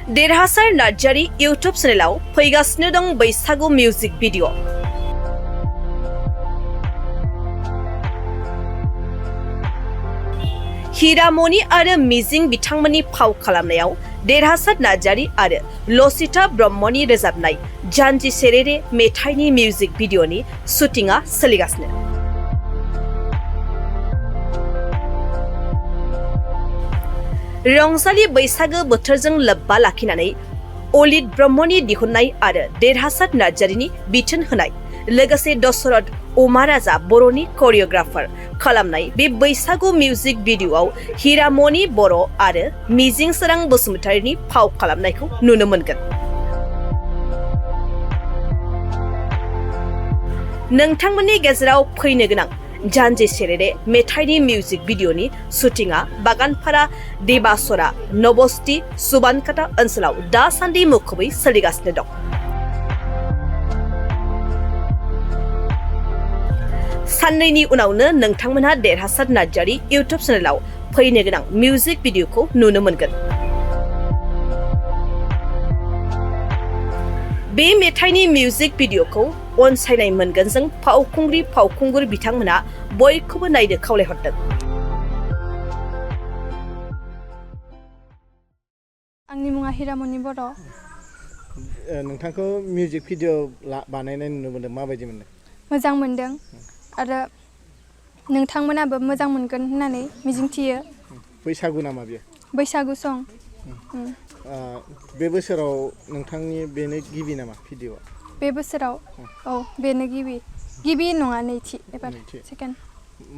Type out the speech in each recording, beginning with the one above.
Derhasar Narzary YouTube channelaव फैगासिनो दं बैसागु music video. Hiramani आरो मिजिं बिथांमोननि फाव खालामनायाव देरहासार नार्जारी आरो लसिता ब्रह्मनि रोजाबनाय जानजि सेरेरे मेथाइनि मिउजिक भिडिअनि शुटिंआ सोलिगासिनो। रंजालि बैसागो बोथोरजों लोब्बा लाखिनानै अलित ब्रह्मनि दिहुननाय आरो देरहासार नार्जारीनि बिथोन होनाय लोगोसे दशरथ उमाराजा बर'नि करियोग्राफार खालामनाय बे बैसागु मिउजिक भिडिअआव हिरामणि बर' आरो मिजिं सोरां बसुमतारीनि फाव खालामनायखौ नुनो मोनगोन। नोंथांमोननि गेजेराव फैनो गोनां जानजि सेरेरे मेथाइनि मिउजिक भिडिअनि शुटिंआ बागानपारा देबासरा नबस्ति सुबानकाटा ओनसोलाव दासान्दि मुखुबै सोलिगासिनो दं। साननैनि उनावनो नोंथांमोनहा देरहासार नार्जारी इउटुब चेनेलाव फैनो गोनां मिउजिक भिडिअखौ नुनो मोनगोन। बे मेथाइनि मिउजिक भिडिअखौ अनसायनाय मोनगोनजों फावखुंगुर बिथांमोना बयखौबो नायनो खावलायहरदों। आंनि मुङा हिरामणि बर'। नोंथांखौ मिउजिक भिडिअ बानायनाय नुनो मोनदों, माबायदि मोनदों? मोजां मोनदों आरो नोंथांमोनाबो मोजां मोनगोन होननानै मिजिंथियो। बैसागु नामा बेयो? बैसागु सं। बे बोसोराव नोंथांनि बेनो गिबि नामा भिडिअ? बे बोसोराव औ बेनो गिबि नङा नैथि एबार सेकेन्ड।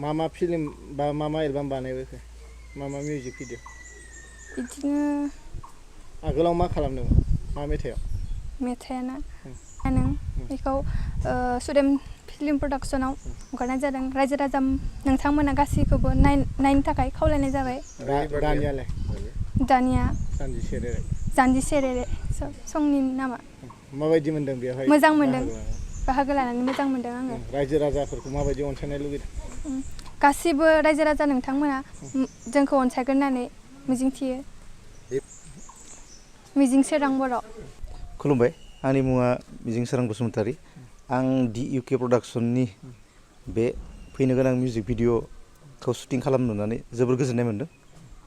मा फिल्म बा मा एलबाम बानायबोखो? मा मिउजिक भिडिअ? बिदिनो आगोलाव मा खालामदोंमोन? मा मेथाइआव? मेथाइआना नों बेखौ सुदेम फिल्म प्रडाक्सनाव हगारनाय जादों। रायजो राजा नोंथांमोना गासैखौबो नायनो थाखाय खावलायनाय जाबाय। दानियालाय? दानिया जानजि सेरेरे संनि नामा। माबायदि मोनदों बेवहाय? मोजां मोनदों, बाहागो लानानै मोजां मोनदों आङो। रायजो राजाफोरखौ माबायदि अनसायनाय लुगैदों? गासिबो रायजो राजा नोंथांमोना जोंखौ अनसायगोन होननानै मिजिंथियो। मिजिं सोरां बर'। खुलुमबाय, आंनि मुङा मिजिं सोरां बसुमतारी। आं DUK प्रडाक्सननि बे फैनो गोनां मिउजिक भिडिअखौ शुटिं खालामनो मोननानै जोबोर गोजोननाय मोनदों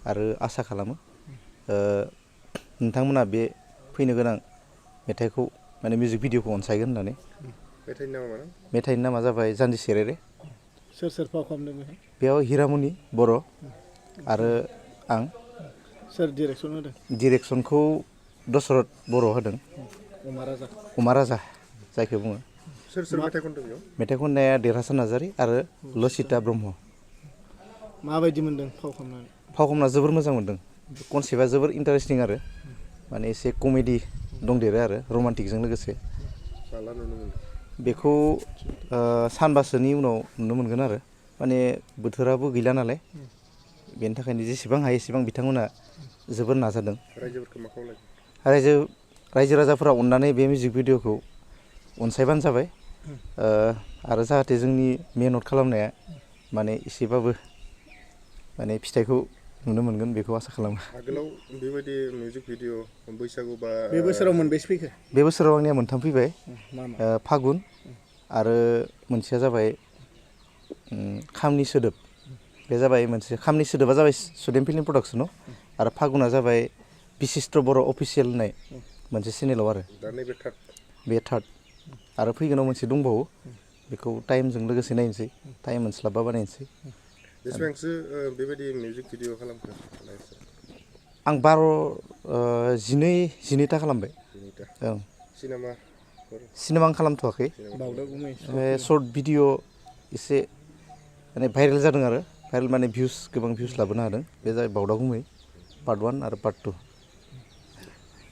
आरो आसा खालामो नोंथांमोना बे फैनो गोनां मेथाइखौ माने मिउजिक भिडिअखौ अनसायगोन होननानै। मेथाइनि नामा जाबाय जानजि सेरेरे। सोर फाव खालामदों बेहाय? बेयाव हिरामणि बर' आरो आं। सोर डिरेक्सन होदों? डिरेक्सनखौ दशरथ बर' होदों। उमाराजा जायखौ बुङो। सोर मेथाइ खनदों बेयाव? मेथाइ खननाया देरहासार नार्जारी आरो लसिता ब्रह्म। माबायदि मोनदों फाव खालामनानै? फाव खालामना जोबोर मोजां मोनदों। कनसेप्टआ जोबोर इन्टारेस्टिं आरो माने एसे कमेडि दंदेरो आरो रमान्टिकजों लोगोसे। बेखौ सानबासोनि उनाव नुनो मोनगोन आरो माने बोथोराबो गैला नालाय, बेनि थाखायनो जेसेबां हायो एसेबां बिथांमोना जोबोर नाजादों। रायजो राजाफोरा अननानै बे मिउजिक भिडिअखौ अनसायबानो जाबाय आरो जाहाथे जोंनि मेहनत खालामनाया माने एसेबाबो माने फिथाइखौ नुनो मोनगोन बेखौ आसा खालामो। आगोलाव बेबायदि मिउजिक भिडिअ बैसागु बा बे बोसोराव मोनबेसे फैखो? बे बोसोराव आंनिया मोनथाम फैबाय। फागुन आरो मोनसेया जाबाय खामनि सोदोब। बे जाबाय मोनसे खामनि सोदोबा जाबाय सुदेम फिल्म प्रडाक्सनाव आरो फागुना जाबाय बिशिष्ट बर' अफिसियेल होननाय मोनसे चेनेलाव आरो बे थार्ड आरो फैगोनाव मोनसे दंबावो, बेखौ टाइमजों लोगोसे नायनोसै, टाइम मोनस्लाबबा बानायनोसै। बेसेबांसो बेबायदि मिउजिक भिडिअ खालामखो? आं 12-12 खालामबाय। ओं। सिनेमा आं खालामथ'वाखै। सर्ट भिडिअ एसे माने भाइरेल जादों आरो भाइरेल माने गोबां भिउस लाबोनो हादों। बे जाबाय बावदा गुमै पार्ट 1 आरो पार्ट 2।